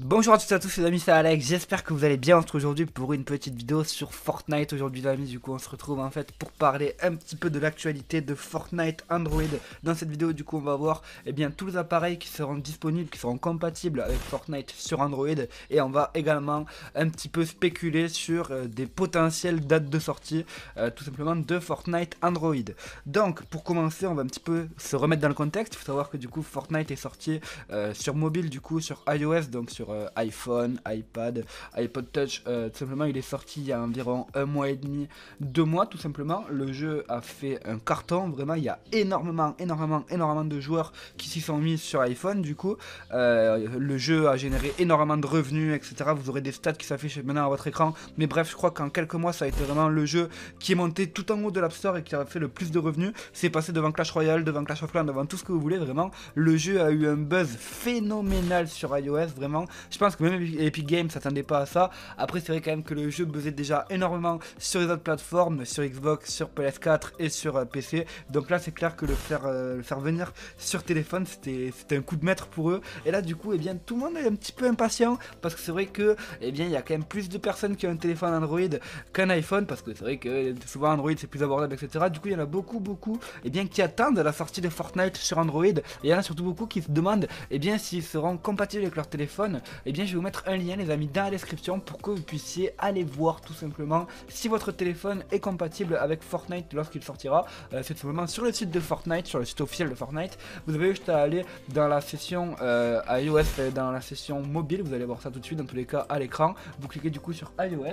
Bonjour à toutes et à tous les amis, c'est Alex, j'espère que vous allez bien. On se retrouve aujourd'hui pour une petite vidéo sur Fortnite. Aujourd'hui les amis, du coup on se retrouve en fait pour parler un petit peu de l'actualité de Fortnite Android. Dans cette vidéo du coup on va voir tous les appareils qui seront disponibles, qui seront compatibles avec Fortnite sur Android. Et on va également un petit peu spéculer sur des potentielles dates de sortie tout simplement de Fortnite Android. Donc pour commencer on va un petit peu se remettre dans le contexte. Il faut savoir que du coup Fortnite est sorti sur mobile, du coup sur iOS, donc sur iPhone, iPad, iPod Touch. Tout simplement il est sorti il y a environ un mois et demi, 2 mois tout simplement. Le jeu a fait un carton, vraiment il y a énormément de joueurs qui s'y sont mis sur iPhone. Du coup le jeu a généré énormément de revenus, etc. Vous aurez des stats qui s'affichent maintenant à votre écran, mais bref, je crois qu'en quelques mois ça a été vraiment le jeu qui est monté tout en haut de l'App Store et qui a fait le plus de revenus. C'est passé devant Clash Royale, devant Clash of Clans, devant tout ce que vous voulez. Vraiment le jeu a eu un buzz phénoménal sur iOS. Vraiment je pense que même Epic Games s'attendait pas à ça. Après c'est vrai quand même que le jeu buzzait déjà énormément sur les autres plateformes, sur Xbox, sur PS4 et sur PC. Donc là c'est clair que le faire venir sur téléphone c'était un coup de maître pour eux. Et là du coup tout le monde est un petit peu impatient, parce que c'est vrai que il y a quand même plus de personnes qui ont un téléphone Android qu'un iPhone, parce que c'est vrai que souvent Android c'est plus abordable, etc. Du coup il y en a beaucoup qui attendent la sortie de Fortnite sur Android. Et il y en a surtout beaucoup qui se demandent s'ils seront compatibles avec leur téléphone. Je vais vous mettre un lien les amis dans la description pour que vous puissiez aller voir tout simplement si votre téléphone est compatible avec Fortnite lorsqu'il sortira. C'est tout simplement sur le site de Fortnite, sur le site officiel de Fortnite. Vous avez juste à aller dans la session iOS, dans la session mobile. Vous allez voir ça tout de suite dans tous les cas à l'écran. Vous cliquez du coup sur iOS,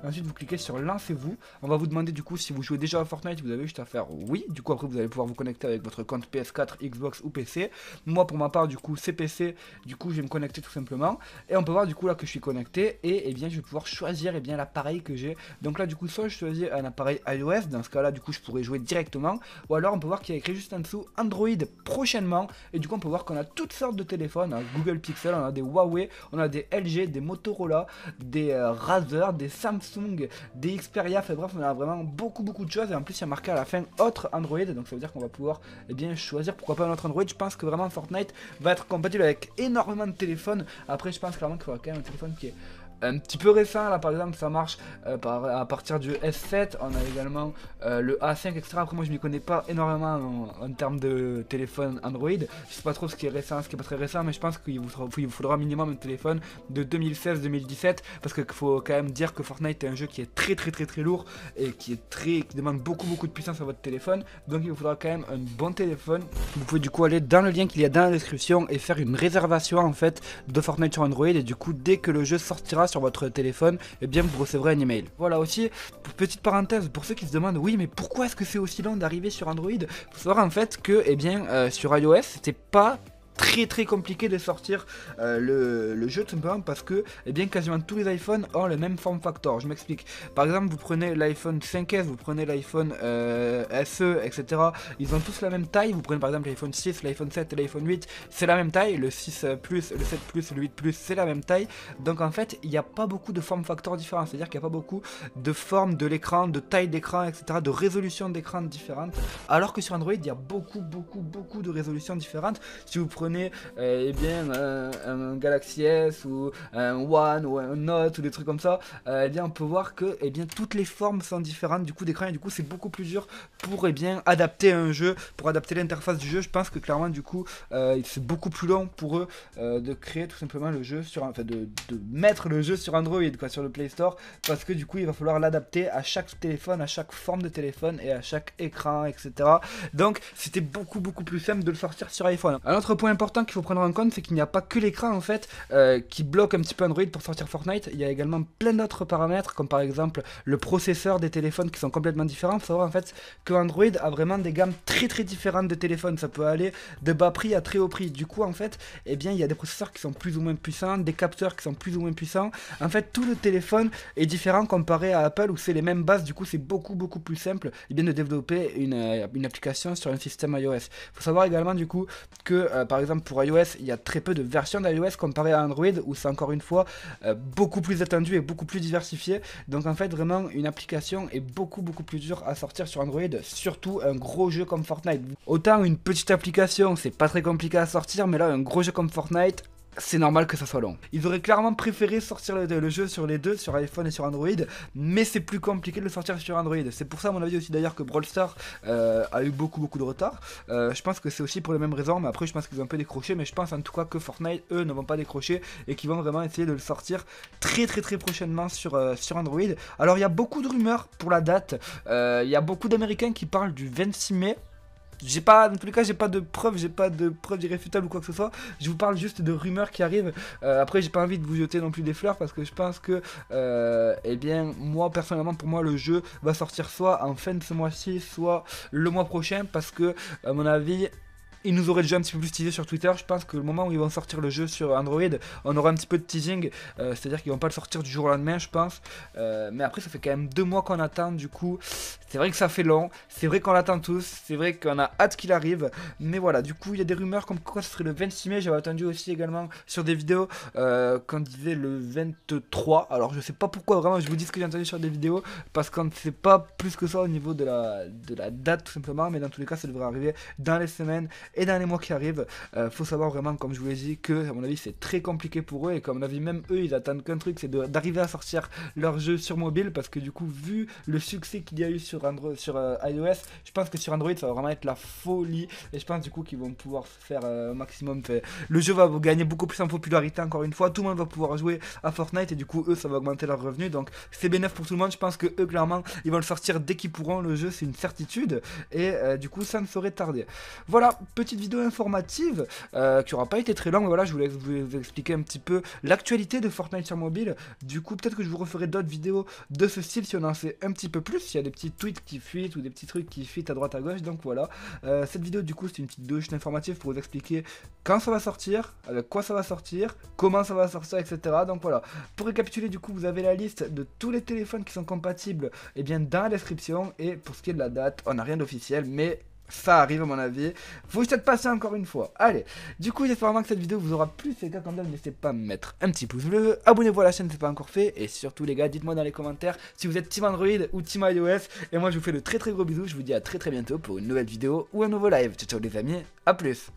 ensuite vous cliquez sur lancez-vous. On va vous demander du coup si vous jouez déjà à Fortnite. Vous avez juste à faire oui. Du coup après vous allez pouvoir vous connecter avec votre compte PS4, Xbox ou PC. Moi pour ma part du coup c'est PC. Du coup je vais me connecter tout simplement. Et on peut voir du coup là que je suis connecté. Et je vais pouvoir choisir l'appareil que j'ai. Donc là du coup soit je choisis un appareil iOS. Dans ce cas là du coup je pourrais jouer directement. Ou alors on peut voir qu'il y a écrit juste en dessous Android prochainement. Et du coup on peut voir qu'on a toutes sortes de téléphones. On a Google Pixel, on a des Huawei, on a des LG, des Motorola, des Razer, des Samsung, des Xperia. Enfin bref on a vraiment beaucoup de choses. Et en plus il y a marqué à la fin autre Android. Donc ça veut dire qu'on va pouvoir choisir pourquoi pas un autre Android. Je pense que vraiment Fortnite va être compatible avec énormément de téléphones. Après je pense clairement qu'il faudra quand même un téléphone qui est un petit peu récent. Là par exemple ça marche à partir du S7. On a également le A5, etc. Après moi je m'y connais pas énormément en termes de téléphone Android. Je sais pas trop ce qui est récent, ce qui est pas très récent, mais je pense qu'il vous faudra minimum un téléphone de 2016-2017, parce qu'il faut quand même dire que Fortnite est un jeu qui est très lourd et qui demande beaucoup de puissance à votre téléphone. Donc il vous faudra quand même un bon téléphone. Vous pouvez du coup aller dans le lien qu'il y a dans la description et faire une réservation en fait de Fortnite sur Android. Et du coup dès que le jeu sortira sur votre téléphone, vous recevrez un email. Voilà aussi, petite parenthèse pour ceux qui se demandent oui mais pourquoi est-ce que c'est aussi long d'arriver sur Android. Faut savoir en fait que sur iOS c'était pas très compliqué de sortir le jeu, tout simplement parce que quasiment tous les iPhones ont le même form factor. Je m'explique. Par exemple vous prenez l'iPhone 5S, vous prenez l'iPhone SE, etc. Ils ont tous la même taille. Vous prenez par exemple l'iPhone 6, l'iPhone 7 et l'iPhone 8, c'est la même taille. Le 6 Plus, le 7 Plus, le 8 Plus, c'est la même taille. Donc en fait il n'y a pas beaucoup de form factor différents. C'est à dire qu'il n'y a pas beaucoup de forme de l'écran, de taille d'écran, etc., de résolution d'écran différentes, alors que sur Android il y a beaucoup de résolutions différentes. Si vous prenez un Galaxy S ou un One ou un Note ou des trucs comme ça, on peut voir que toutes les formes sont différentes du coup d'écran, et du coup c'est beaucoup plus dur pour adapter un jeu, pour adapter l'interface du jeu. Je pense que clairement du coup c'est beaucoup plus long pour eux de créer tout simplement le jeu de mettre le jeu sur Android quoi, sur le Play Store, parce que du coup il va falloir l'adapter à chaque téléphone, à chaque forme de téléphone et à chaque écran, etc. Donc c'était beaucoup plus simple de le sortir sur iPhone. Un autre point important qu'il faut prendre en compte, c'est qu'il n'y a pas que l'écran en fait qui bloque un petit peu Android pour sortir Fortnite. Il y a également plein d'autres paramètres, comme par exemple le processeur des téléphones qui sont complètement différents. Il faut savoir en fait que Android a vraiment des gammes très différentes de téléphones. Ça peut aller de bas prix à très haut prix. Du coup en fait il y a des processeurs qui sont plus ou moins puissants, des capteurs qui sont plus ou moins puissants. En fait tout le téléphone est différent comparé à Apple où c'est les mêmes bases. Du coup c'est beaucoup plus simple de développer une application sur un système iOS. Il faut savoir également du coup que par exemple pour iOS il y a très peu de versions d'iOS comparé à Android où c'est encore une fois beaucoup plus étendu et beaucoup plus diversifié. Donc en fait vraiment une application est beaucoup plus dure à sortir sur Android, surtout un gros jeu comme Fortnite. Autant une petite application c'est pas très compliqué à sortir, mais là un gros jeu comme Fortnite c'est normal que ça soit long. Ils auraient clairement préféré sortir le jeu sur les deux, sur iPhone et sur Android, mais c'est plus compliqué de le sortir sur Android. C'est pour ça à mon avis aussi d'ailleurs que Brawl Stars a eu beaucoup de retard. Je pense que c'est aussi pour les mêmes raisons, mais après je pense qu'ils ont un peu décroché, mais je pense en tout cas que Fortnite eux ne vont pas décrocher et qu'ils vont vraiment essayer de le sortir très prochainement sur Android. Alors il y a beaucoup de rumeurs pour la date, il y a beaucoup d'Américains qui parlent du 26 mai. J'ai pas, dans tous les cas, j'ai pas de preuves irréfutables ou quoi que ce soit. Je vous parle juste de rumeurs qui arrivent. Après, j'ai pas envie de vous jeter non plus des fleurs parce que je pense que, eh bien, moi personnellement, pour moi, le jeu va sortir soit en fin de ce mois-ci, soit le mois prochain, parce que, à mon avis, ils nous auraient déjà un petit peu plus teasé sur Twitter. Je pense que le moment où ils vont sortir le jeu sur Android, on aura un petit peu de teasing. C'est-à-dire qu'ils vont pas le sortir du jour au lendemain, je pense. Mais après, ça fait quand même 2 mois qu'on attend. Du coup, c'est vrai que ça fait long. C'est vrai qu'on l'attend tous. C'est vrai qu'on a hâte qu'il arrive. Mais voilà, du coup, il y a des rumeurs comme quoi ce serait le 26 mai. J'avais attendu aussi également sur des vidéos qu'on disait le 23. Alors, je sais pas pourquoi vraiment je vous dis ce que j'ai entendu sur des vidéos. Parce qu'on ne sait pas plus que ça au niveau de la date, tout simplement. Mais dans tous les cas, ça devrait arriver dans les semaines et dans les mois qui arrivent. Faut savoir vraiment, comme je vous l'ai dit, que à mon avis c'est très compliqué pour eux, et comme mon avis même eux ils attendent qu'un truc, c'est d'arriver à sortir leur jeu sur mobile, parce que du coup vu le succès qu'il y a eu sur Android, sur iOS, je pense que sur Android ça va vraiment être la folie, et je pense du coup qu'ils vont pouvoir faire au maximum. Le jeu va gagner beaucoup plus en popularité, encore une fois, tout le monde va pouvoir jouer à Fortnite, et du coup eux ça va augmenter leurs revenus, donc c'est bénéf pour tout le monde. Je pense que eux clairement ils vont le sortir dès qu'ils pourront, le jeu c'est une certitude, et du coup ça ne saurait tarder. Voilà, petite vidéo informative qui aura pas été très longue, mais voilà, je voulais vous expliquer un petit peu l'actualité de Fortnite sur mobile. Du coup, peut-être que je vous referai d'autres vidéos de ce style si on en sait un petit peu plus, s'il y a des petits tweets qui fuitent ou des petits trucs qui fuitent à droite à gauche. Donc voilà, cette vidéo du coup c'est une petite vidéo juste informative pour vous expliquer quand ça va sortir, avec quoi ça va sortir, comment ça va sortir, etc. Donc voilà, pour récapituler, du coup vous avez la liste de tous les téléphones qui sont compatibles et bien dans la description, et pour ce qui est de la date, on n'a rien d'officiel, mais ça arrive à mon avis. Faut juste être patient encore une fois. Allez, du coup j'espère vraiment que cette vidéo vous aura plu. Si c'est le cas, comme d'hab, n'hésitez pas à me mettre un petit pouce bleu, abonnez-vous à la chaîne si ce n'est pas encore fait, et surtout les gars, dites-moi dans les commentaires si vous êtes team Android ou team iOS. Et moi je vous fais de très gros bisous, je vous dis à très bientôt pour une nouvelle vidéo ou un nouveau live. Ciao les amis, à plus.